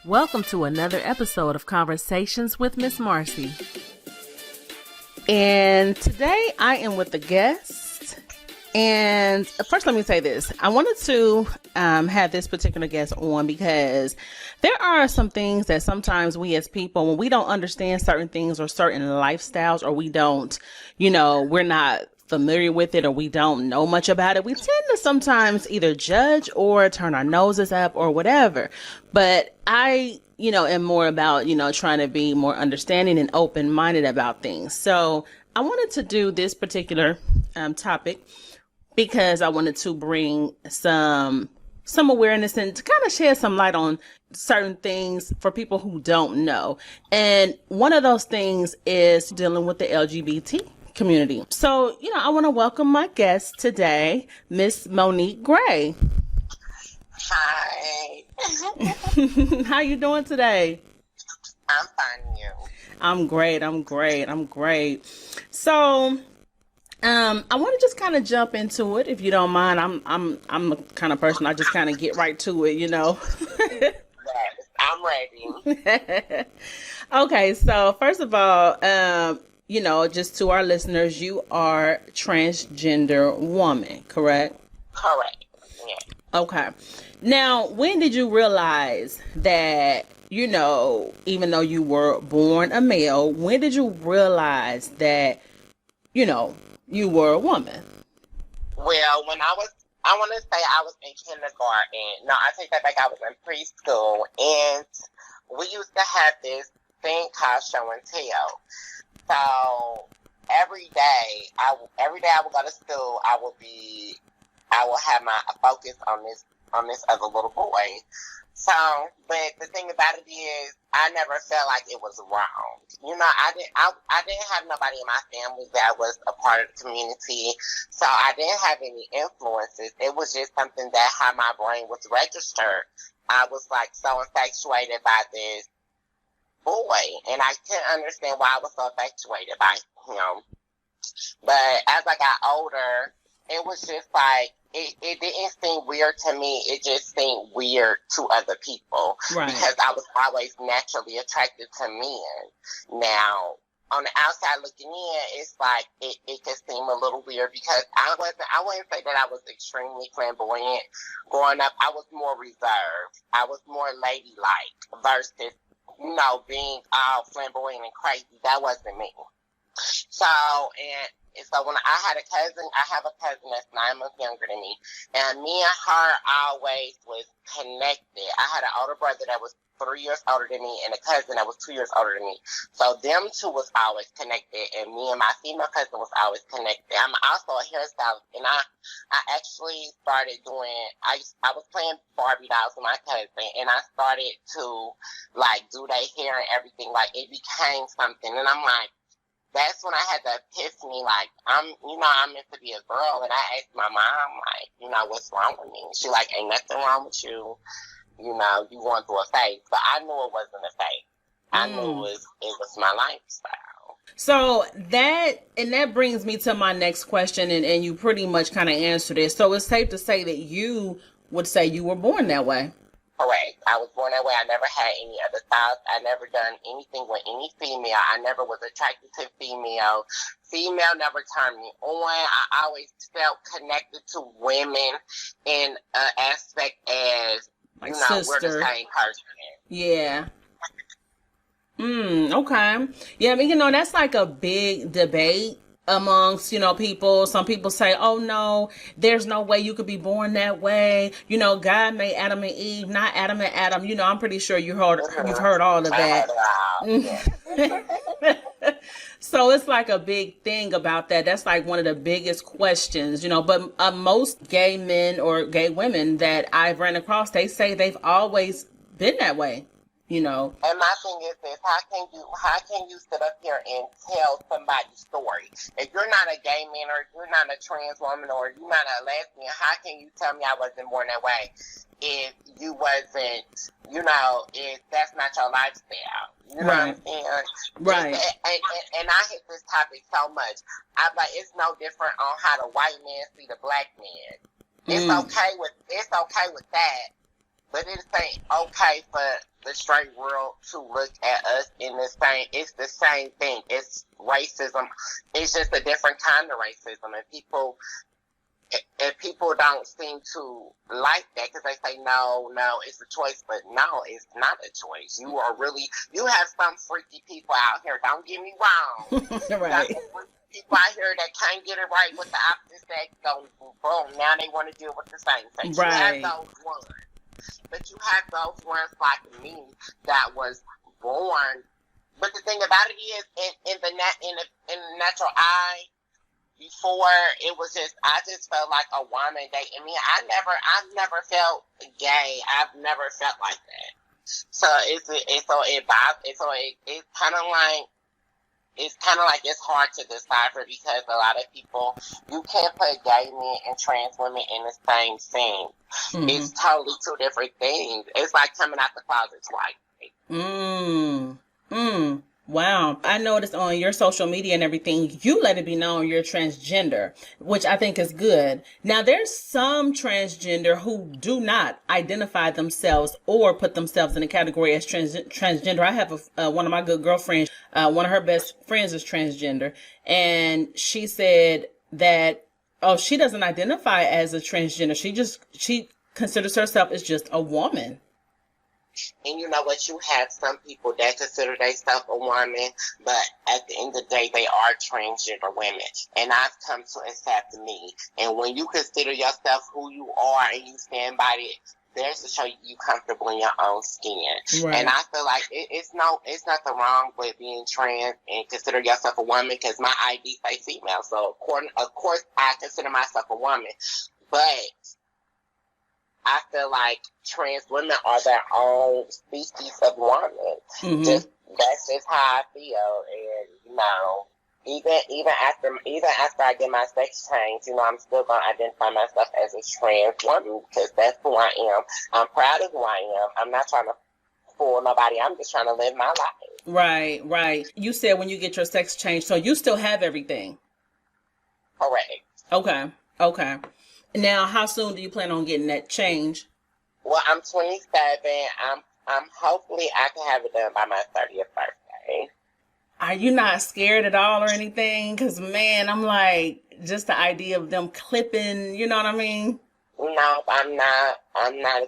Welcome to another episode of Conversations with Miss Marcie. And today I am with a guest. And first, let me say this. I wanted to have this particular guest on because there are some things that sometimes we as people, when we don't understand certain things or certain lifestyles, or we don't, we're not familiar with it, or we don't know much about it, we tend to sometimes either judge or turn our noses up or whatever. But I, am more about, trying to be more understanding and open-minded about things. So I wanted to do this particular topic because I wanted to bring some awareness and to kind of shed some light on certain things for people who don't know. And one of those things is dealing with the LGBT community. So, I want to welcome my guest today, Miss Monique Gray. Hi. How you doing today? I'm fine, you. I'm great. So, I want to just kind of jump into it, if you don't mind. I'm the kind of person I just kind of get right to it, Yes, I'm ready. Okay, so first of all, just to our listeners, you are transgender woman, correct? Correct. Yeah. Okay. Now, when did you realize that, even though you were born a male, when did you realize that, you were a woman? Well, I want to say I was in kindergarten. No, I take that back. I was in preschool, and we used to have this thing called show and tell. So every day I would go to school. I will have my focus on this other little boy. So, but the thing about it is, I never felt like it was wrong. I didn't have nobody in my family that was a part of the community, so I didn't have any influences. It was just something that how my brain was registered. I was like so infatuated by this boy, and I couldn't understand why I was so infatuated by him. But as I got older, it was just like, it didn't seem weird to me. It just seemed weird to other people. Right. Because I was always naturally attracted to men. Now, on the outside looking in, it's like, it could seem a little weird because I wouldn't say that I was extremely flamboyant. Growing up, I was more reserved. I was more ladylike versus, being all flamboyant and crazy. That wasn't me. So when I have a cousin that's 9 months younger than me, and me and her always was connected. I had an older brother that was 3 years older than me, and a cousin that was 2 years older than me. So them two was always connected, and me and my female cousin was always connected. I'm also a hairstylist, and I actually started doing. I was playing Barbie dolls with my cousin, and I started to do their hair and everything. Like it became something, and I'm like. That's when I had the epiphany, I'm meant to be a girl. And I asked my mom, what's wrong with me? She ain't nothing wrong with you. You going through a phase. But I knew it wasn't a phase. I knew it was my lifestyle. So that brings me to my next question, and you pretty much kind of answered it. So it's safe to say that you would say you were born that way. Correct. I was born that way. I never had any other thoughts. I never done anything with any female. I never was attracted to female. Female never turned me on. I always felt connected to women in an aspect as, sister. We're the same person. Yeah. Okay. Yeah, that's like a big debate amongst, people. Some people say, oh no, there's no way you could be born that way. God made Adam and Eve, not Adam and Adam. I'm pretty sure you've heard all of that. So it's like a big thing about that. That's like one of the biggest questions, but most gay men or gay women that I've ran across, they say they've always been that way. And my thing is this: how can you sit up here and tell somebody's story? If you're not a gay man, or if you're not a trans woman, or you're not a lesbian, how can you tell me I wasn't born that way? If you wasn't, if that's not your lifestyle, you know what I'm saying? Right. And I hit this topic so much. I'm like, it's no different on how the white man see the black man. It's okay with that. but it ain't okay for the straight world to look at us in the same. It's the same thing. It's racism. It's just a different kind of racism, and people don't seem to like that because they say no, it's a choice, but no, it's not a choice. You have some freaky people out here. Don't get me wrong. Right. People out here that can't get it right with the opposite sex, so boom, now they want to deal with the same sex. Right. You have those ones, but you have those ones like me that was born. But the thing about it is, in the natural eye. Before it was I just felt like a woman dating me. I've never felt gay. I've never felt like that. So it's kind of like it's hard to decipher because a lot of people, you can't put gay men and trans women in the same thing. Mm-hmm. It's totally two different things. It's like coming out the closet twice. Wow. I noticed on your social media and everything, you let it be known you're transgender, which I think is good. Now, there's some transgender who do not identify themselves or put themselves in a category as transgender. I have one of my good girlfriends, one of her best friends is transgender, and she said that, she doesn't identify as a transgender. She considers herself as just a woman. And you know what? You have some people that consider themselves a woman, but at the end of the day, they are transgender women. And I've come to accept me. And when you consider yourself who you are and you stand by it, there's to show you comfortable in your own skin. Right. And I feel like it's nothing wrong with being trans and consider yourself a woman because my ID say female. So of course, I consider myself a woman. But I feel like trans women are their own species of woman. Mm-hmm. That's just how I feel. And even after I get my sex change, I'm still gonna identify myself as a trans woman because that's who I am. I'm proud of who I am. I'm not trying to fool nobody. I'm just trying to live my life. Right. You said when you get your sex change, so you still have everything. Correct. Okay. Now, how soon do you plan on getting that change? Well, I'm 27. I'm hopefully I can have it done by my 30th birthday. Are you not scared at all or anything? Because, man, I'm like, just the idea of them clipping, you know what I mean? No, I'm not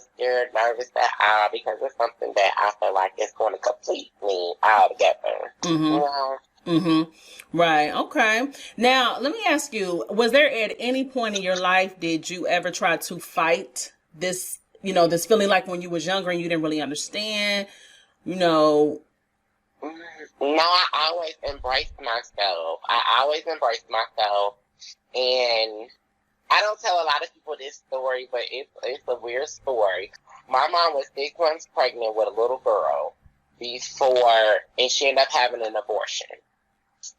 scared, nervous at all because it's something that I feel like it's going to complete me all together. Mm-hmm. Right. Okay. Now, let me ask you, was there at any point in your life, did you ever try to fight this, this feeling like when you was younger and you didn't really understand, No, I always embraced myself. And I don't tell a lot of people this story, but it's a weird story. My mom was 6 months pregnant with a little girl and she ended up having an abortion.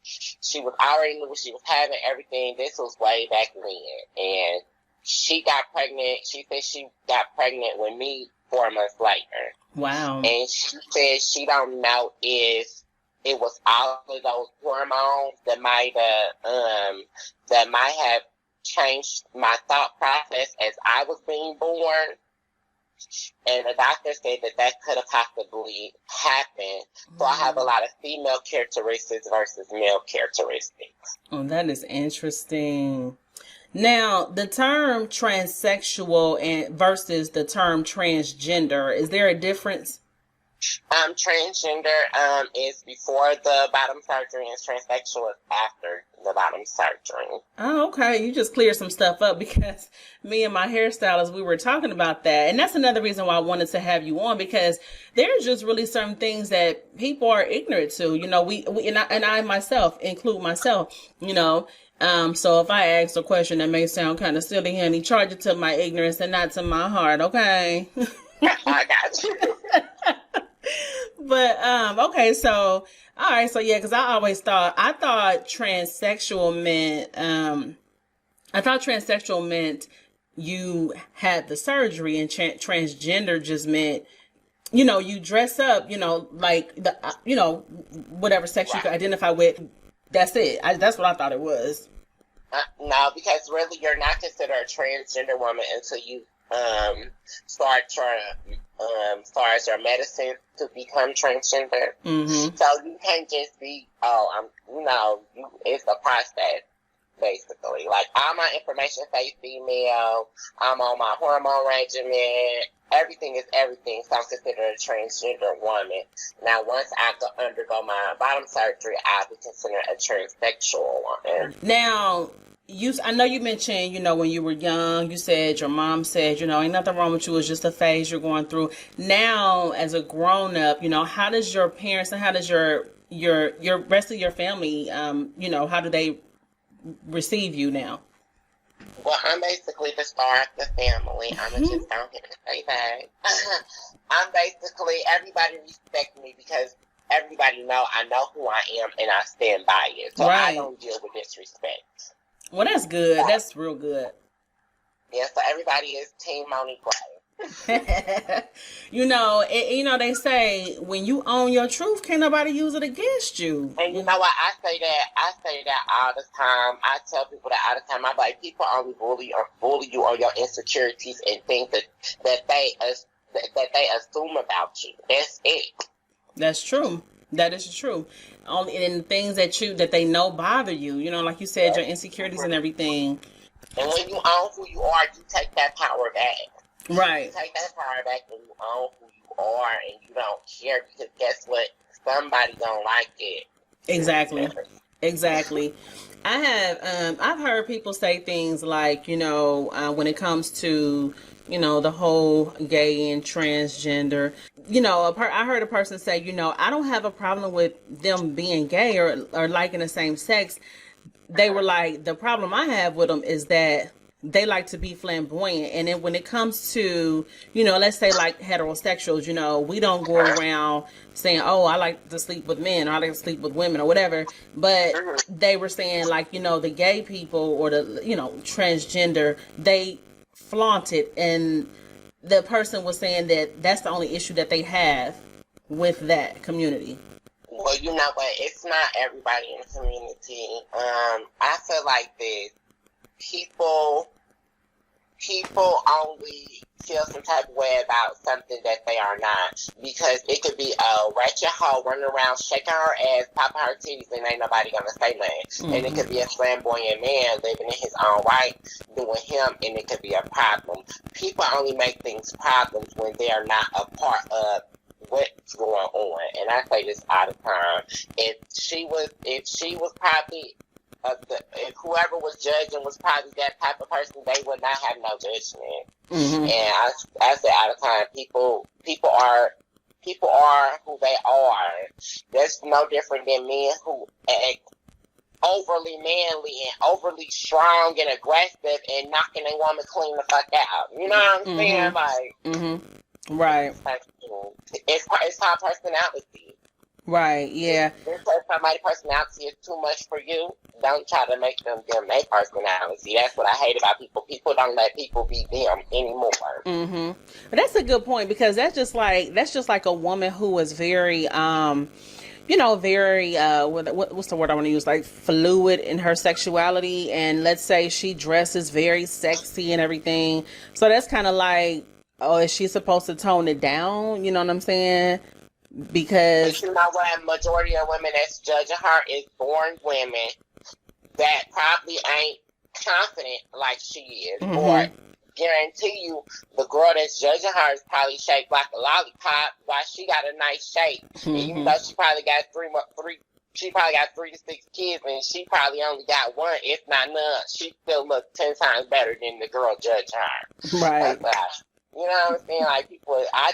She was already knew what she was having, everything. This was way back when. And she got pregnant. She said she got pregnant with me 4 months later. Wow. And she said she don't know if it was all of those hormones that might have changed my thought process as I was being born. And the doctor said that could have possibly happened. So I have a lot of female characteristics versus male characteristics. Oh, that is interesting. Now, the term transsexual versus the term transgender, is there a difference? Transgender is before the bottom surgery and transsexual is after the bottom surgery. Oh, okay. You just cleared some stuff up because me and my hairstylist, we were talking about that. And that's another reason why I wanted to have you on, because there's just really certain things that people are ignorant to. We and I myself include myself, so if I ask a question that may sound kind of silly, honey, charge it to my ignorance and not to my heart, okay? I got you. But, okay, so, all right, so yeah, because I thought transsexual meant you had the surgery, and transgender just meant, you dress up, like whatever sex you could identify with. That's it. That's what I thought it was. No, because really you're not considered a transgender woman until you start your medicine to become transgender. Mm-hmm. So you can't just be, it's a process, basically. Like, all my information say female, I'm on my hormone regimen, everything is everything, so I'm considered a transgender woman. Now, once I undergo my bottom surgery, I'll be considered a transsexual woman. Now, I know you mentioned, when you were young, you said your mom said, ain't nothing wrong with you. It's just a phase you're going through. Now, as a grown up, how does your parents and how does your rest of your family, how do they receive you now? Well, I'm basically the star of the family. I'm just down here to say that. I'm basically, everybody respects me because everybody I know who I am and I stand by it. So right. I don't deal with disrespect. Well, that's good. That's real good. Yeah, so everybody is Team Monique Gray. They say when you own your truth, can't nobody use it against you. And you know what? I say that all the time. I tell people that all the time. I'm like, people only bully you on your insecurities and things that they assume about you. That's it. That's true. That is true. Only in things that they know bother you. Like you said, your insecurities and everything. And when you own who you are, you take that power back. Right. You take that power back when you own who you are and you don't care because guess what? Somebody don't like it. Exactly. Exactly. I've heard people say things like, when it comes to, the whole gay and transgender, I heard a person say, I don't have a problem with them being gay or liking the same sex. They were like, the problem I have with them is that they like to be flamboyant. And then when it comes to, let's say like heterosexuals, we don't go around saying, oh, I like to sleep with men or I like to sleep with women or whatever. But they were saying like, the gay people or the, transgender, they flaunt it. And the person was saying that that's the only issue that they have with that community. Well, you know what? It's not everybody in the community. I feel like this. People only feel some type of way about something that they are not. Because it could be a ratchet hoe running around shaking her ass, popping her titties, and ain't nobody gonna say nothing. Mm-hmm. And it could be a flamboyant man living in his own right, doing him, and it could be a problem. People only make things problems when they are not a part of what's going on. And I say this all the time. If she was probably if whoever was judging was probably that type of person, they would not have no judgment. Mm-hmm. And I say all the time, people are who they are. That's no different than men who act overly manly and overly strong and aggressive and knocking a woman clean the fuck out. You know what I'm saying? Like, right. It's our personality. Right, yeah. If somebody's personality is too much for you, don't try to make them their personality. That's what I hate about people. People don't let people be them anymore. Mm-hmm. But that's a good point because that's just like a woman who is very very what's the word I want to use, like fluid in her sexuality, and let's say she dresses very sexy and everything. So that's kind of like, oh, is she supposed to tone it down? You know what I'm saying? Because but you know what, majority of women that's judging her is born women that probably ain't confident like she is. Or guarantee you the girl that's judging her is probably shaped like a lollipop while she got a nice shape. And even though she probably got she probably got 3 to 6 kids and she probably only got one, if not none, she still looks 10 times better than the girl judging her. Right. You know what I'm saying? Like, people, I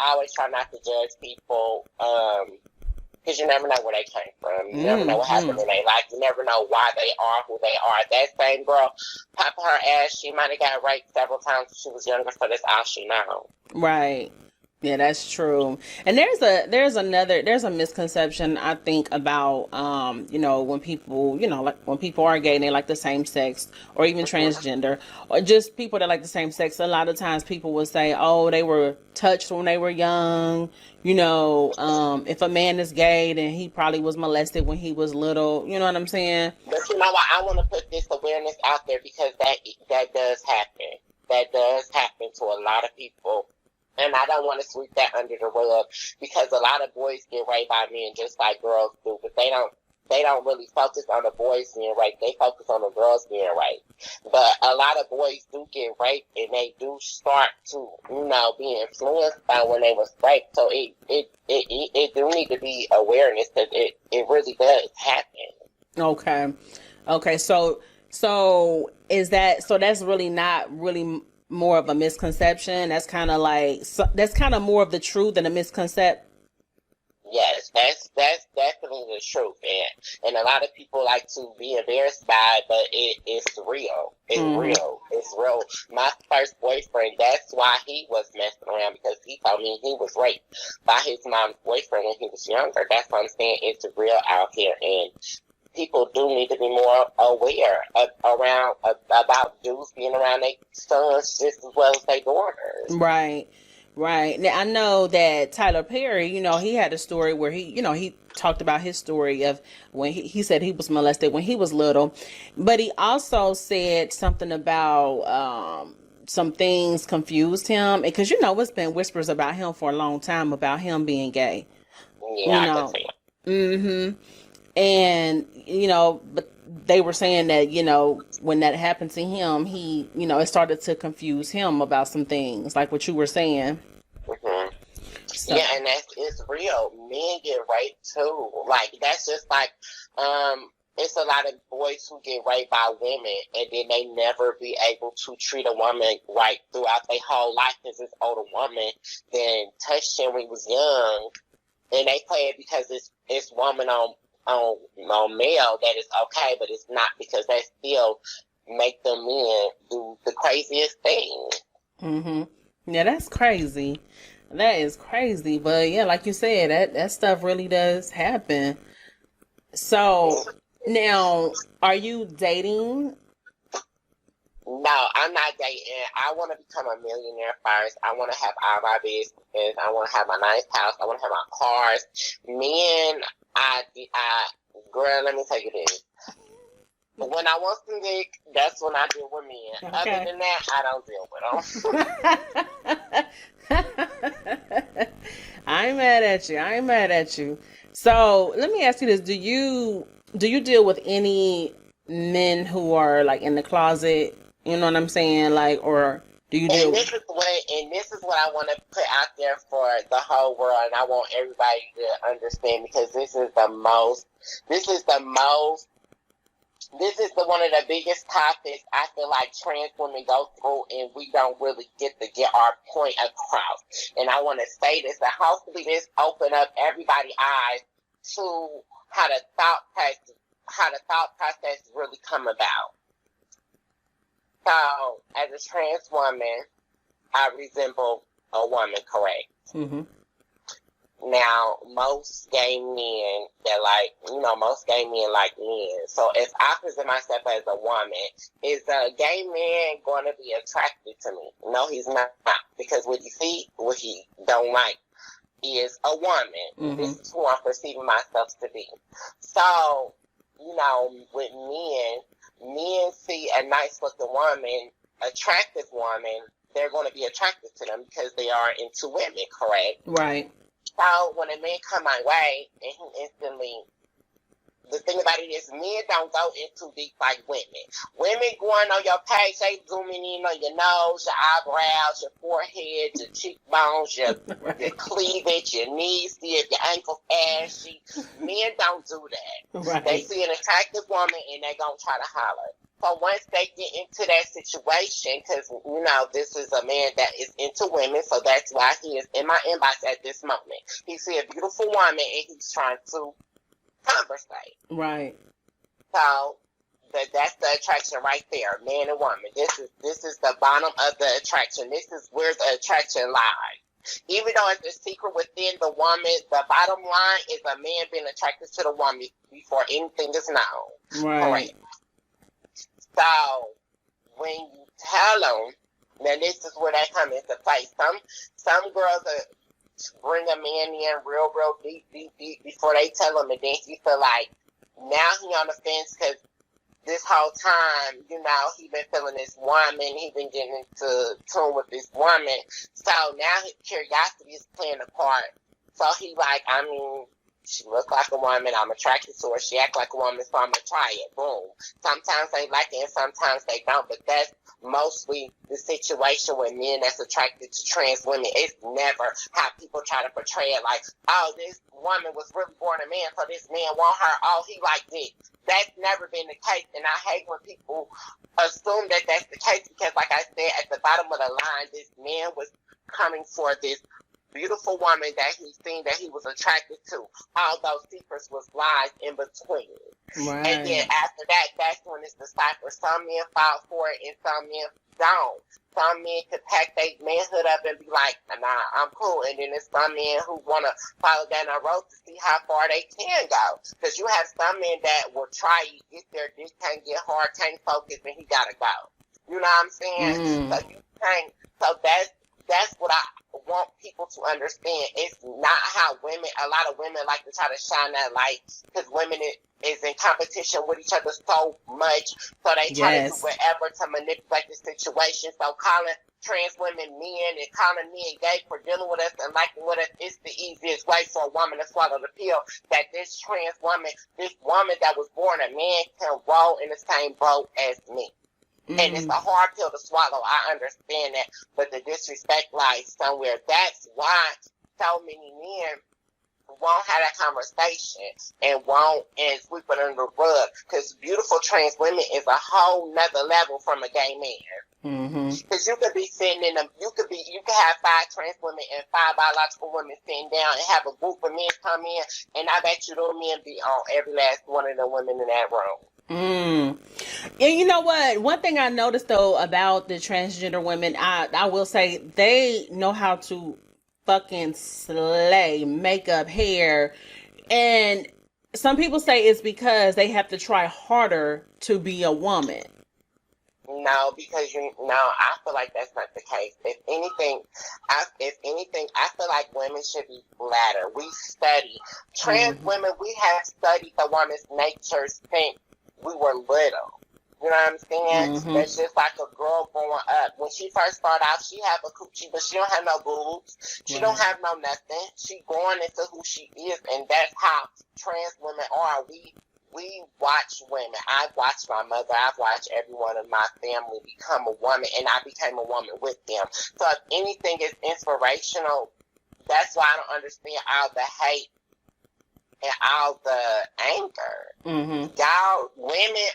always try not to judge people, because you never know where they came from. You never know what happened in their life. You never know why they are who they are. That same girl, popping her ass, she might have got raped several times when she was younger, so that's all she knows. Right. Yeah, that's true. And there's a misconception I think about when people when people are gay and they like the same sex, or even transgender, or just people that like the same sex. A lot of times people will say, oh, they were touched when they were young. If a man is gay, then he probably was molested when he was little. You know what I'm saying? But you know what? I want to put this awareness out there because that does happen. That does happen to a lot of people. And I don't want to sweep that under the rug because a lot of boys get raped by men just like girls do, but they don't really focus on the boys being raped. They focus on the girls being raped. But a lot of boys do get raped, and they do start to, be influenced by when they was raped. So it do need to be awareness that it really does happen. Okay. So is that, so that's really not really more of a misconception? That's kind of like, that's kind of more of the truth than a misconception. Yes, that's definitely the truth, and a lot of people like to be embarrassed by it, but it's real. It's real. It's real. My first boyfriend, that's why he was messing around, because he told me he was raped by his mom's boyfriend when he was younger. That's what I'm saying. It's real out here, and people do need to be more aware about dudes being around their sons just as well as their daughters. Right. Now, I know that Tyler Perry, he had a story where he talked about his story of when he said he was molested when he was little, but he also said something about some things confused him, because it's been whispers about him for a long time about him being gay. Yeah, I can see it. And, but they were saying that, when that happened to him, he, it started to confuse him about some things, like what you were saying. So. Yeah, and it's real. Men get raped too. Like, that's just like, it's a lot of boys who get raped by women, and then they never be able to treat a woman right throughout their whole life, because this older woman then touched him when he was young, and they play it because it's woman on male that is okay, but it's not, because they still make the men do the craziest thing. Yeah, that's crazy. That is crazy. But yeah, like you said, that stuff really does happen. So now, are you dating? No, I'm not dating. I want to become a millionaire first. I want to have all my business. I want to have my nice house. I want to have my cars. Men, girl, let me tell you this. When I want some dick, that's when I deal with men. Okay. Other than that, I don't deal with them. I ain't mad at you. So let me ask you this: Do you deal with any men who are like in the closet? You know what I'm saying? Like, or do you deal? And this is what I want to put out there for the whole world, and I want everybody to understand, because this is one of the biggest topics I feel like trans women go through, and we don't really get our point across. And I want to say this, and hopefully this open up everybody's eyes to how the thought process really come about. So, as a trans woman, I resemble a woman, correct? Now, most gay men like men. So if I present myself as a woman, is a gay man going to be attracted to me? No, he's not. Because what he don't like is a woman. This is who I'm perceiving myself to be. So, with men see a nice looking woman, attractive woman, they're going to be attracted to them because they are into women, correct? Right. So when a man come my way, and he instantly, the thing about it is, men don't go in too deep like women. Women going on your page, they zooming in on your nose, your eyebrows, your forehead, your cheekbones, your cleavage, your knees, see if your ankles ashy. Men don't do that. Right. They see an attractive woman, and they gonna try to holler. So once they get into that situation, because, this is a man that is into women, so that's why he is in my inbox at this moment. He see a beautiful woman, and he's trying to conversate. Right. So that's the attraction right there, man and woman. This is the bottom of the attraction. This is where the attraction lies. Even though it's a secret within the woman, the bottom line is a man being attracted to the woman before anything is known. Right. Correct. So when you tell them, now this is where they come into play. Some girls bring a man in real deep before they tell him, and then he feel like now he on the fence because this whole time, you know, he been feeling this woman, he been getting into tune with this woman. So now his curiosity is playing a part. So he like, I mean, she looks like a woman, I'm attracted to her, she act like a woman, so I'm gonna try it. Boom. Sometimes they like it and sometimes they don't, but that's mostly the situation with men that's attracted to trans women. It's never how people try to portray it like, oh, this woman was really born a man, so this man want her, oh, he liked it. That's never been the case, and I hate when people assume that that's the case because, like I said, at the bottom of the line, this man was coming for this beautiful woman that he seen that he was attracted to. All those secrets was lies in between. Right. And then after that, that's when it's the cipher. Some men fall for it and some men don't. Some men could pack their manhood up and be like, nah, I'm cool. And then there's some men who want to follow down the road to see how far they can go. Because you have some men that will try, you get there, this can't get hard, can't focus, and he got to go. You know what I'm saying? So you can't, so that's what I want people to understand. It's not how women, a lot of women like to try to shine that light because women is in competition with each other so much, so they try to do whatever to manipulate the situation. So calling trans women men and calling men gay for dealing with us and liking with us is the easiest way for a woman to swallow the pill that this trans woman, this woman that was born a man, can roll in the same boat as me. And it's a hard pill to swallow. I understand that. But the disrespect lies somewhere. That's why so many men won't have that conversation and sweep it under the rug. Because beautiful trans women is a whole nother level from a gay man. Because you could be sitting in you could have 5 trans women and 5 biological women sitting down and have a group of men come in, and I bet you those men be on every last one of the women in that room. And you know what? One thing I noticed though about the transgender women, I will say they know how to fucking slay makeup, hair, and some people say it's because they have to try harder to be a woman. No, because I feel like that's not the case. If anything, I feel like women should be flattered. We study trans women. We have studied the woman's nature since we were little. You know what I'm saying? That's just like a girl growing up. When she first started out, she have a coochie, but she don't have no boobs. She don't have no nothing. She going into who she is, and that's how trans women are. We watch women. I've watched my mother. I've watched everyone in my family become a woman, and I became a woman with them. So if anything is inspirational, that's why I don't understand all the hate and all the anger. Y'all, women,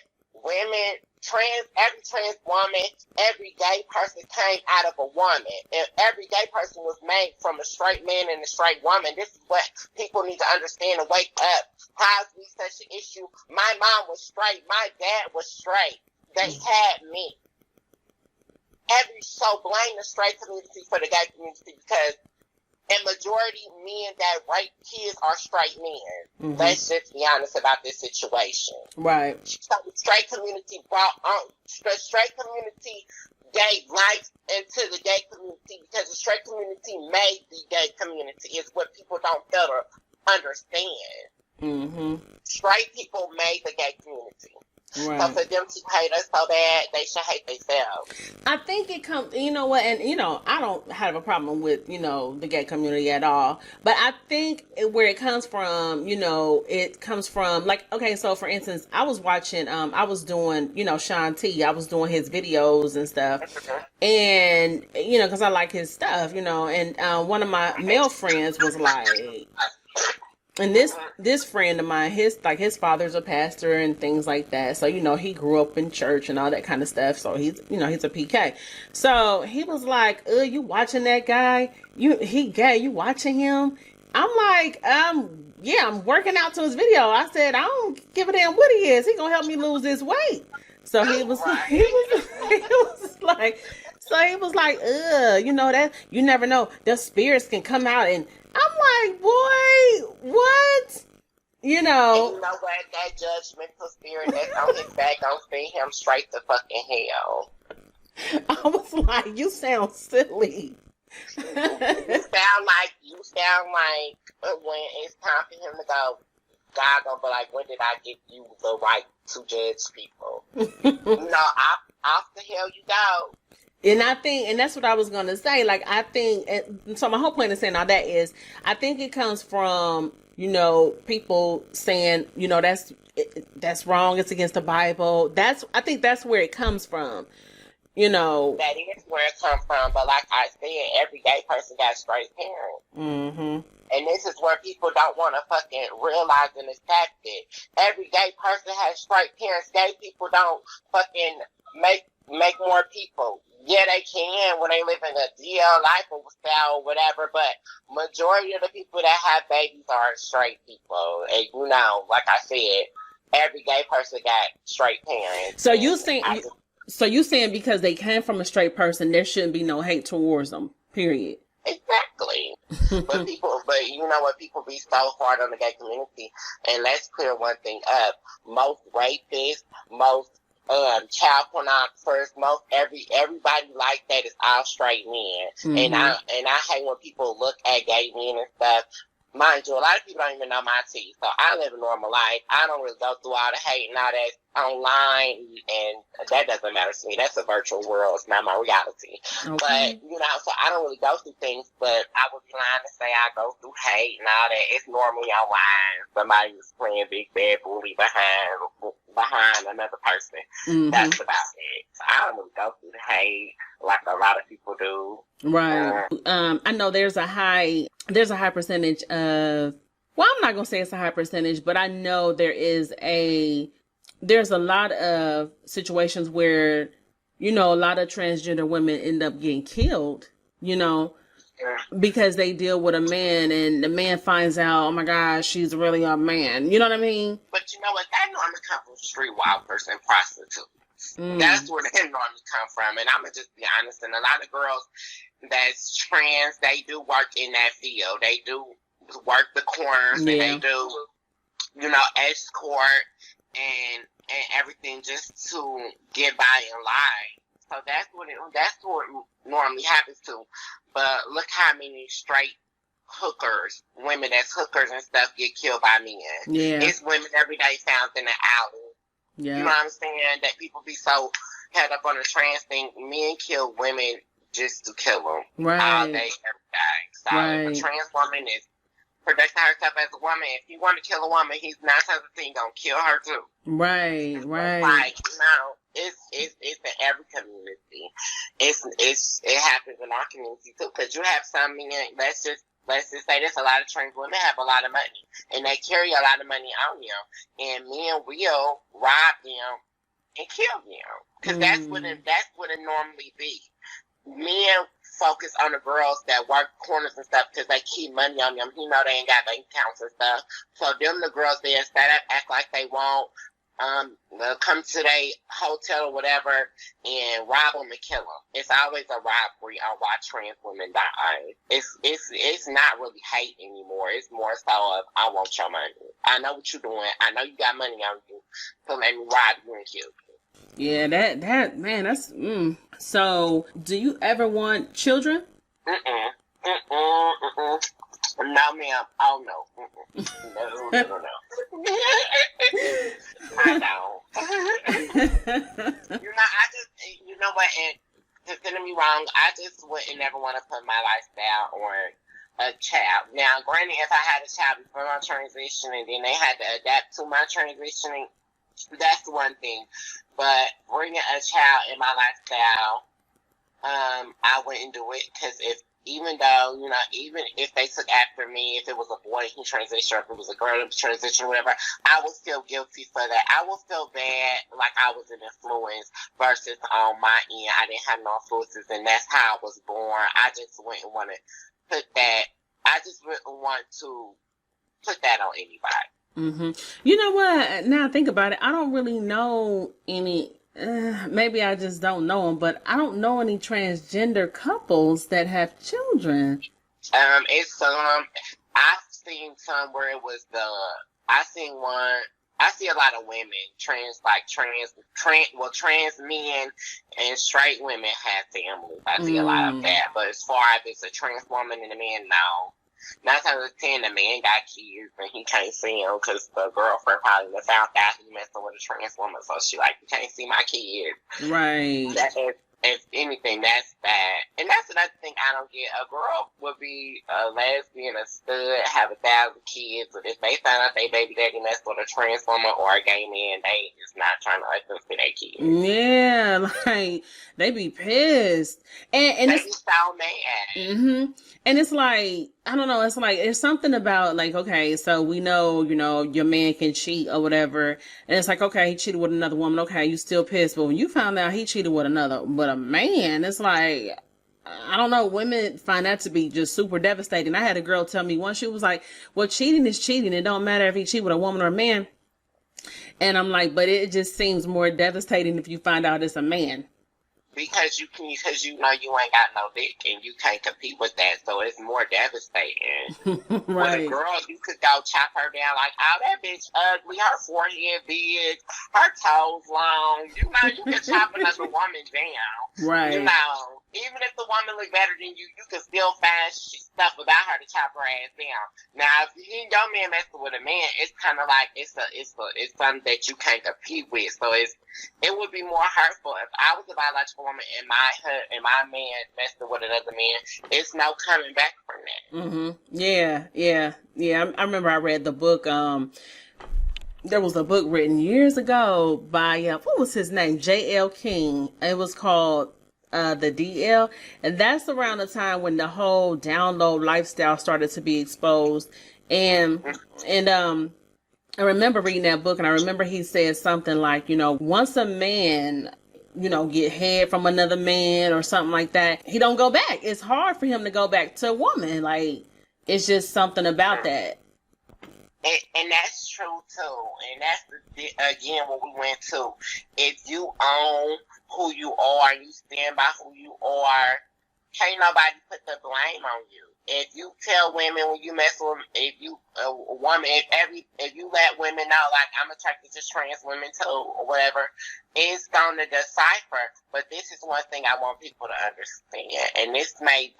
every trans woman, every gay person came out of a woman. And every gay person was made from a straight man and a straight woman. This is what people need to understand and wake up. How is we such an issue? My mom was straight. My dad was straight. They had me. So blame the straight community for the gay community because and majority men that rape kids are straight men. Let's just be honest about this situation. Right. So the straight community the straight community gave life into the gay community because the straight community made the gay community. It's what people don't feel to understand. Straight people made the gay community. Right. So for them to hate us so bad, they should hate themselves. I think it comes, you know what, and I don't have a problem with, the gay community at all. But I think where it comes from, it comes from, like, okay, so for instance, I was watching, I was doing, Sean T, I was doing his videos and stuff. And, because I like his stuff, and one of my male friends was like, and this friend of mine, his father's a pastor and things like that. So, he grew up in church and all that kind of stuff. So he's a PK. So he was like, you watching that guy? He gay, you watching him? I'm like, yeah, I'm working out to his video. I said, I don't give a damn what he is. He gonna help me lose this weight. So he was like, that you never know. The spirits can come out and I'm like, boy, what? And you know what? That judgmental spirit that's on his back gonna send him straight to fucking hell. I was like, you sound silly. You sound like when it's time for him to go, God gonna be like, when did I give you the right to judge people. Off the hell you go. And I think, and that's what I was going to say. Like, I think, so my whole point of saying all that is, I think it comes from, people saying, that's wrong. It's against the Bible. I think that's where it comes from, That is where it comes from. But like I said, every gay person got straight parents. Mm-hmm. And this is where people don't want to fucking realize and accept it. Every gay person has straight parents. Gay people don't fucking make more people. Yeah, they can when they live in a DL lifestyle or whatever, but majority of the people that have babies are straight people. And like I said, every gay person got straight parents. So you saying because they came from a straight person, there shouldn't be no hate towards them, period. Exactly. but people be so hard on the gay community. And let's clear one thing up. Most rapists, most child pornographers, everybody like that is all straight men. Mm-hmm. And I hate when people look at gay men and stuff. Mind you, a lot of people don't even know my teeth, so I live a normal life. I don't really go through all the hate and all that online, and that doesn't matter to me. That's a virtual world. It's not my reality. Okay. But, so I don't really go through things, but I would be lying to say I go through hate and all that. It's normally online. Somebody was playing big bad bully behind another person. Mm-hmm. That's about it. So I don't really go through the hate like a lot of people do. Right. I know there's a high percentage of, well, I'm not going to say it's a high percentage, but I know there's a lot of situations where, a lot of transgender women end up getting killed, because they deal with a man and the man finds out, oh my gosh, she's really a man. You know what I mean? But you know what? That normally comes from streetwalkers and prostitutes. That's where they normally come from. And I'm going to just be honest. And a lot of girls that's trans, they do work in that field. They do work the corners, and they do, escort and everything just to get by in life. So that's what normally happens to. But look how many straight hookers, women that's hookers and stuff, get killed by men. Yeah. It's women every day found in the alley. Yeah. You know what I'm saying? That people be so head up on the trans thing. Men kill women just to kill them. Right. All day, every day. So if a trans woman is protecting herself as a woman, if you want to kill a woman, he's 9 times out of 10 gonna kill her too. Right. Like, it's in every community. It happens in our community too. Because you have some men, let's just say this, a lot of trans women have a lot of money. And they carry a lot of money on them. And men will rob them and kill them. Because that's what it normally be. Men focus on the girls that work corners and stuff because they keep money on them. They ain't got bank accounts and stuff. So them the girls there instead of act like they won't they'll come to their hotel or whatever and rob them and kill them. It's always a robbery on why trans women die. It's not really hate anymore. It's more so of, I want your money. I know what you're doing. I know you got money on you. So let me rob you and kill you. Yeah, that man, that's So, do you ever want children? No, ma'am. Oh, no. No. I don't. You know what, and consider me wrong, I just wouldn't never want to put my lifestyle on a child. Now, granted, if I had a child before my transition and then they had to adapt to my transitioning, that's one thing. But bringing a child in my lifestyle, I wouldn't do it because even if they took after me, if it was a boy who transitioned, or if it was a girl who transitioned, whatever, I would feel guilty for that. I would feel bad, like I was an influence versus on my end, I didn't have no influences, and that's how I was born. I just wouldn't want to put that. I just wouldn't want to put that on anybody. Mm-hmm. You know what? Now I think about it, I don't really know any. Maybe I just don't know them, but I don't know any transgender couples that have children. It's some. I've seen some where it was I seen one. I see a lot of women, trans men and straight women have families. I see a lot of that. But as far as it's a trans woman and a man, no. 9 times out of 10, the man got kids and he can't see them because the girlfriend probably found out he messing with a trans woman, so she like, you can't see my kids. Right. That is, if anything, that's bad. And that's another thing I don't get. A girl would be a lesbian, a stud, have 1,000 kids, but if they find out they baby daddy messed with a trans woman or a gay man, they is not trying to let them see their kids. Yeah, like they be pissed, and They it's be so mad. and it's like, I don't know, it's like it's something about like, okay, so we know, you know, your man can cheat or whatever, and it's like, okay, he cheated with another woman, okay, you still pissed, but when you found out he cheated with a man, it's like, I don't know, women find that to be just super devastating. I had a girl tell me once, she was like, well, cheating is cheating, it don't matter if he cheat with a woman or a man. And I'm like, but it just seems more devastating if you find out it's a man. Because you know you ain't got no dick and you can't compete with that, so it's more devastating. Right. With a girl, you could go chop her down like, oh, that bitch ugly, her forehead big, her toes long. You know, you can chop another woman down. Right. You know, even if the woman look better than you, you can still find stuff about her to chop her ass down. Now, if your man messing with a man, it's kind of like it's something that you can't compete with. So it would be more hurtful if I was a biological woman and my man messing with another man. It's no coming back from that. Yeah. I remember I read the book. There was a book written years ago by what was his name? J.L. King. It was called the DL, and that's around the time when the whole download lifestyle started to be exposed. And I remember reading that book, and I remember he said something like, you know, once a man, you know, get head from another man or something like that, he don't go back. It's hard for him to go back to a woman. Like, it's just something about that. And that's true too. And that's again what we went to. If you own who you are and you stand by who you are, can't nobody put the blame on you. If you tell women when you mess with, if you let women know, like, I'm attracted to trans women too or whatever, it's gonna decipher. But this is one thing I want people to understand, and this may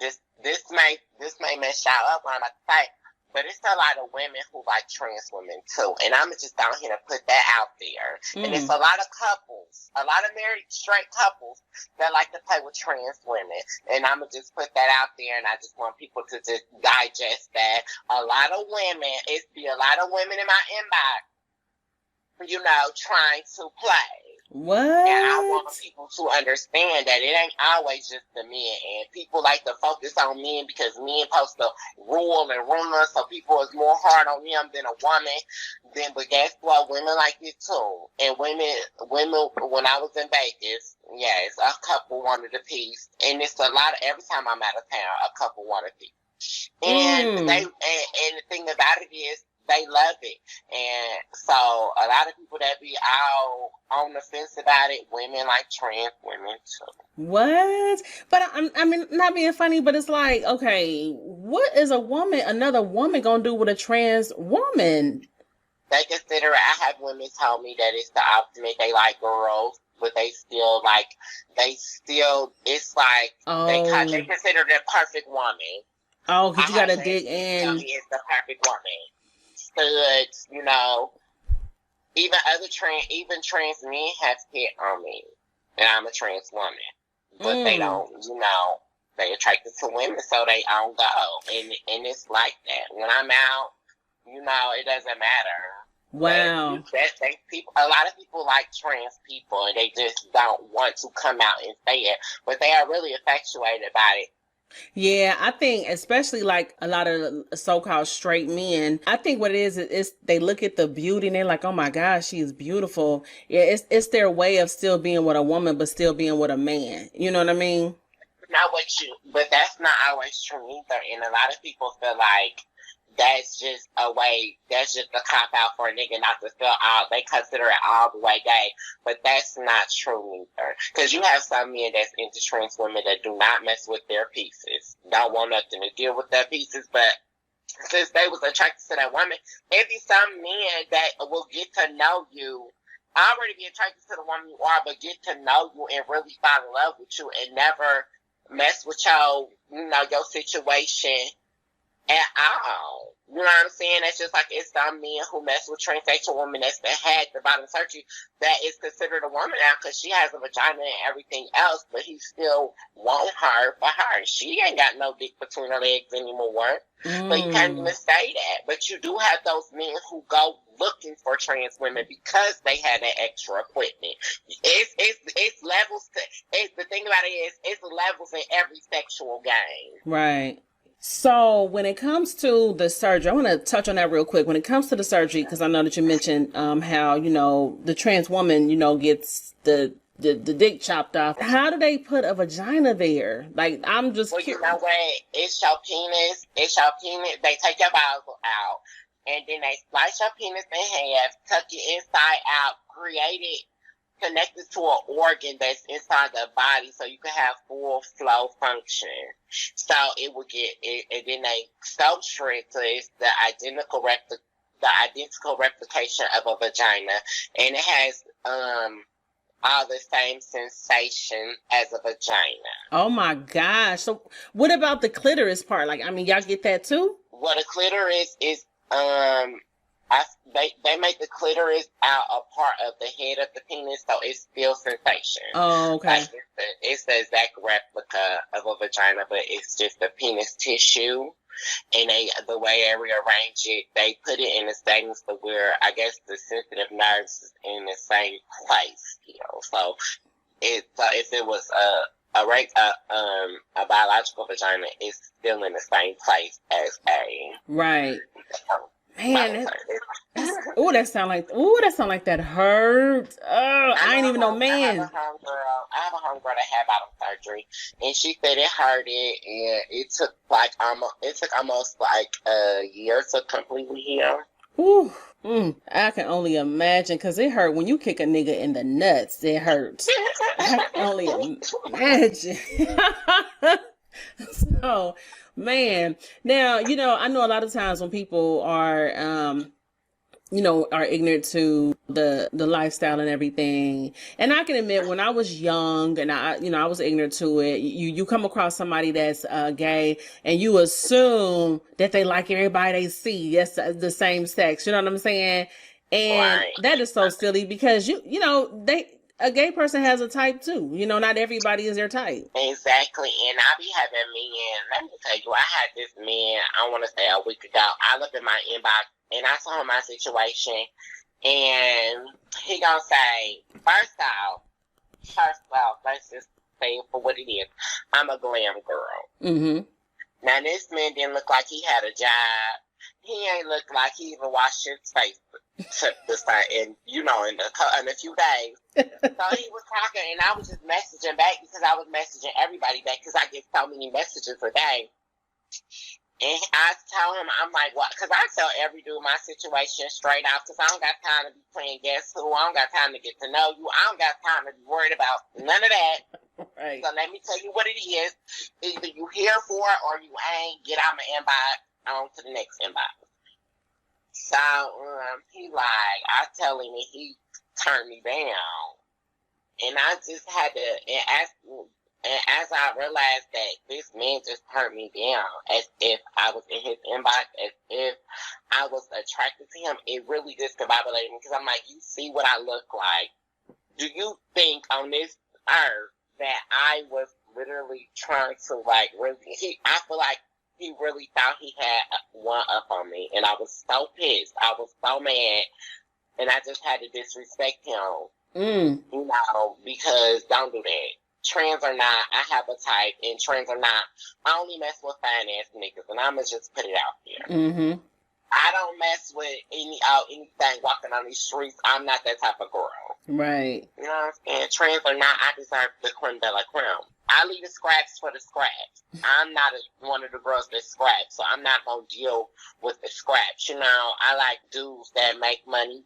mess y'all up when I'm about to say. But it's a lot of women who like trans women too. And I'm just down here to put that out there. And it's a lot of couples, a lot of married straight couples that like to play with trans women. And I'm going to just put that out there. And I just want people to just digest that. A lot of women, a lot of women in my inbox, you know, trying to play. What? And I want people to understand that it ain't always just the men. And people like to focus on men because men supposed to rule and run us, so people is more hard on them than a woman. But guess what? Women like it too. And women, when I was in Vegas, yes, a couple wanted a piece. And it's a lot of, every time I'm out of town, a couple want a piece. And and the thing about it is, they love it. And so a lot of people that be all on the fence about it, women like trans women too. What? But I mean, not being funny, but it's like, okay, what is another woman gonna do with a trans woman? They consider it. I have women tell me that it's the ultimate. They like girls, but it's like, they consider it a perfect woman. Oh, because you gotta dig in. Tell me it's the perfect woman. Studs, you know, even trans men have hit on me, and I'm a trans woman, but they don't, you know, they attracted to women, so they don't go, and it's like that. When I'm out, you know, it doesn't matter. Wow. A lot of people like trans people, and they just don't want to come out and say it, but they are really infatuated by it. Yeah, I think especially like a lot of so-called straight men, I think what it is they look at the beauty and they're like, oh my gosh, she is beautiful. Yeah, it's their way of still being with a woman, but still being with a man. You know what I mean? But that's not always true either. And a lot of people feel like that's just a cop out for a nigga not to feel all, they consider it all the way gay. But that's not true either. Because you have some men that's into trans women that do not mess with their pieces. Don't want nothing to deal with their pieces. But since they was attracted to that woman, it be some men that will get to know you. Already be attracted to the woman you are, but get to know you and really fall in love with you and never mess with your situation at all. You know what I'm saying? It's just like it's some men who mess with transsexual women that's had the bottom surgery that is considered a woman now because she has a vagina and everything else, but he still want her for her. She ain't got no dick between her legs anymore. So you can't even say that. But you do have those men who go looking for trans women because they had that extra equipment. It's levels to the thing about it is it's levels in every sexual game. Right. So when it comes to the surgery, I want to touch on that real quick. When it comes to the surgery, because I know that you mentioned how, you know, the trans woman, you know, gets the dick chopped off. How do they put a vagina there? Like, I'm just... Well, you know what? It's your penis. They take your balls out, and then they slice your penis in half, tuck it inside out, create it, connected to an organ that's inside the body so you can have full flow function. So it will get it, and then they sculpture it so it's the identical replication of a vagina, and it has all the same sensation as a vagina. Oh my gosh. So what about the clitoris part? Like, I mean, y'all get that too? Well, the clitoris is they make the clitoris out a part of the head of the penis, so it's still sensation. Oh, okay. Like it's the exact replica of a vagina, but it's just the penis tissue. And the way they rearrange it, they put it in a segment to where I guess the sensitive nerves is in the same place, you know. So if it was a biological vagina, it's still in the same place as a right. Man, that sound like that hurt. Oh, I ain't even know, man. I have a homegirl that had bottom surgery, and she said it hurted, and it took almost like a year to completely heal. Ooh, I can only imagine, because it hurt when you kick a nigga in the nuts. It hurts. I can only imagine. So, man, now, you know, I know a lot of times when people are, you know, are ignorant to the lifestyle and everything. And I can admit, when I was young and I was ignorant to it, you come across somebody that's gay and you assume that they like everybody they see. That's the same sex. You know what I'm saying? And right. That is so silly because you know, a gay person has a type too. You know, not everybody is their type. Exactly. And I be having men. Let me tell you, I had this man, I want to say a week ago. I looked at my inbox and I saw my situation. And he gonna say, first off, let's just say it for what it is. I'm a glam girl. Mm-hmm. Now, this man didn't look like he had a job. He ain't look like he even washed his face in a few days. So he was talking, and I was just messaging back because I was messaging everybody back because I get so many messages a day. And I tell him, I'm like, what? Because I tell every dude my situation straight out because I don't got time to be playing guess who. I don't got time to get to know you. I don't got time to be worried about none of that. Right. So let me tell you what it is. Either you here for it or you ain't. Get out my inbox. On to the next inbox. So he I tell him that he turned me down, and I just had to. And as I realized that this man just turned me down, as if I was in his inbox, as if I was attracted to him, it really discombobulated me because I'm like, you see what I look like? Do you think on this earth that I was literally trying to really? I feel like he really thought he had one up on me, and I was so pissed. I was so mad, and I just had to disrespect him. You know, because don't do that. Trans or not, I have a type, and trans or not, I only mess with fine-ass niggas, and I'ma just put it out there. Mm-hmm. I don't mess with anything walking on these streets. I'm not that type of girl. Right. You know what I'm saying? Trans or not, I deserve the creme de la creme. I leave the scraps for the scraps. I'm not one of the girls that scraps, so I'm not going to deal with the scraps. You know, I like dudes that make money,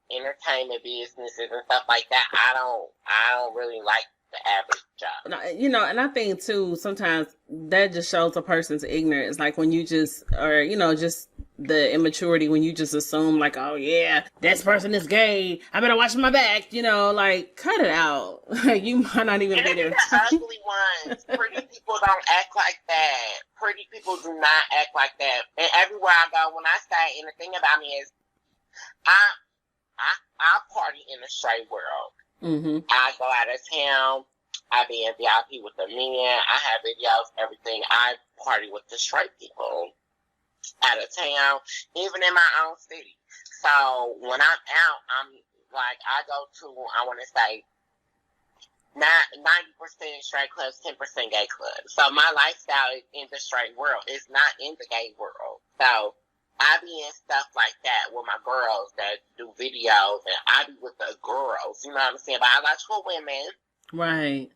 entertainment businesses and stuff like that. I don't really like the average job. You know, and I think too, sometimes that just shows a person's ignorance. Like when you just, or, you know, just the immaturity when you just assume like, oh yeah, this person is gay, I better watch my back, you know, like cut it out. Like you might not even be there. The ugly ones. Pretty people don't act like that. pretty people do not act like that. And everywhere I go, when I stay, and the thing about me is, I party in the straight world. Mm-hmm. I go out of town. I be in VIP with the men. I have videos, everything. I party with the straight people out of town, even in my own city. So when I'm out, I'm like, I go to, I want to say, 90% straight clubs, 10% gay clubs. So my lifestyle is in the straight world. It's not in the gay world. So I be in stuff like that with my girls that do videos, and I be with the girls, you know what I'm saying, biological women. Right.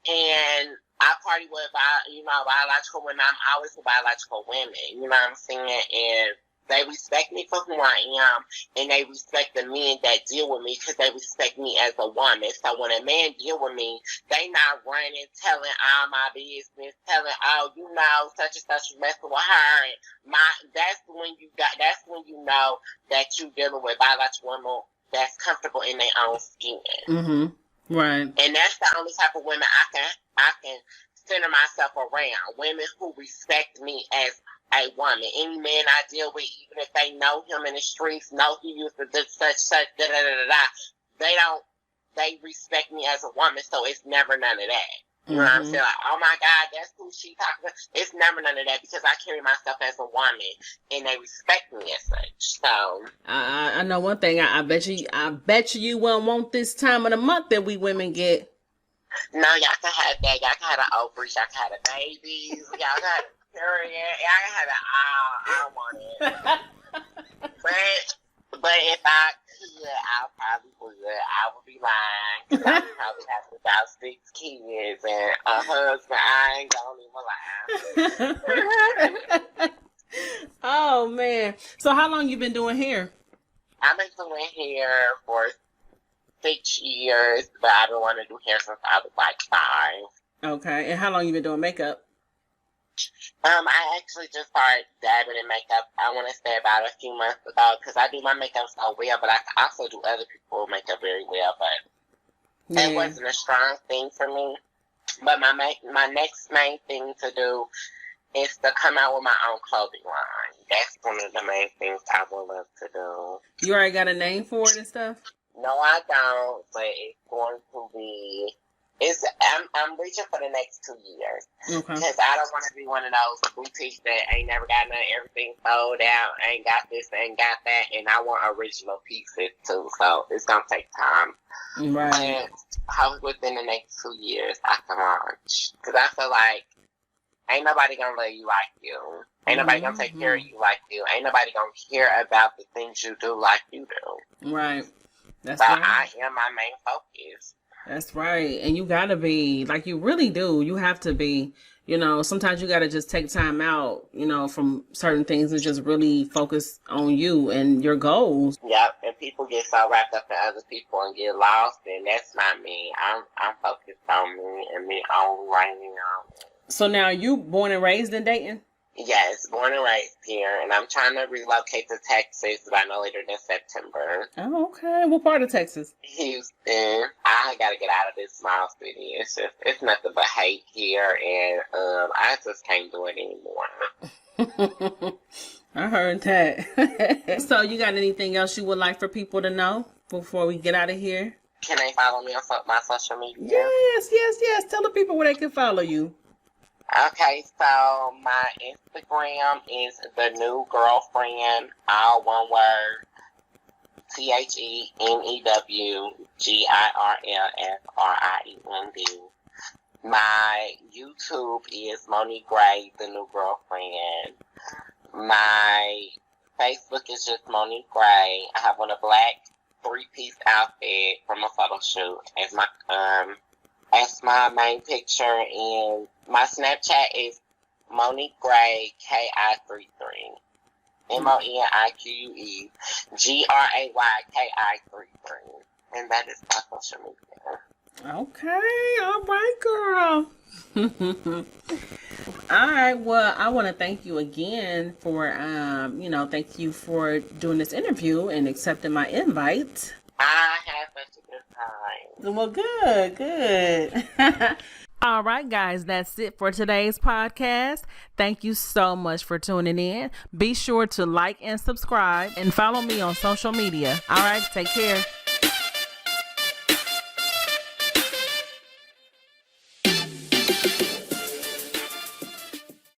And I party with, biological women. I'm always with biological women, you know what I'm saying? And they respect me for who I am, and they respect the men that deal with me because they respect me as a woman. So when a man deal with me, they not running, telling all my business, telling, oh, you know, such and such messing with her. And that's when you know that you dealing with biological women that's comfortable in their own skin. Mm-hmm. Right. And that's the only type of women I can center myself around. Women who respect me as a woman. Any man I deal with, even if they know him in the streets, know he used to do such, they respect me as a woman, so it's never none of that. You know what I'm saying? Like, oh my God, that's who she talking about. It's never none of that because I carry myself as a woman and they respect me as such. So I know one thing. I bet you won't want this time of the month that we women get. No, y'all can have that. Y'all can have the ovaries. Y'all can have the babies. Y'all can have the period. Y'all can have it all. I don't want it. But if I could, I probably would. I would be lying. Because I would probably have about 6 kids and a husband. I ain't gonna even lie. Oh, man. So how long you been doing hair? I've been doing hair for 6 years, but I've been wanting to do hair since I was like 5. Okay. And how long you been doing makeup? I actually just started dabbing in makeup, I want to say about a few months ago, because I do my makeup so well, but I also do other people's makeup very well, but it wasn't a strong thing for me. But my next main thing to do is to come out with my own clothing line. That's one of the main things I would love to do. You already got a name for it and stuff? No, I don't, but it's going to be... I'm reaching for the next 2 years. Okay. Because I don't want to be one of those boutiques that ain't never got none, everything sold out, ain't got this, ain't got that, and I want original pieces too, so it's going to take time. Right. And hopefully within the next 2 years, I can launch. Because I feel like ain't nobody going to love you like you. Ain't nobody going to take care of you like you. Ain't nobody going to care about the things you do like you do. Right. That's so right. I am my main focus. That's right. And you gotta be, like, you really do. You have to be, you know, sometimes you gotta just take time out, you know, from certain things and just really focus on you and your goals. Yep. And people get so wrapped up in other people and get lost, and that's not me. I'm focused on me and me only right now. So now you born and raised in Dayton? Yes, born and raised here, and I'm trying to relocate to Texas by no later than September. Oh, okay. What part of Texas? Houston. I gotta get out of this small city. It's nothing but hate here, and I just can't do it anymore. I heard that. So you got anything else you would like for people to know before we get out of here? Can they follow me on my social media? Yes. Tell the people where they can follow you. Okay, so my Instagram is The New Girlfriend, all one word, THENEWGIRLFRIEND. My YouTube is Monique Gray, The New Girlfriend. My Facebook is just Monique Gray. I have on a black 3-piece outfit from a photo shoot as my main picture, and my Snapchat is Monique Gray KI33. MONIQUE GRAYKI33. And that is my social media. Okay, all right, girl. All right, well, I want to thank you again for, thank you for doing this interview and accepting my invite. I had such a good time. Well, good. All right, guys, that's it for today's podcast. Thank you so much for tuning in. Be sure to like and subscribe and follow me on social media. All right, take care.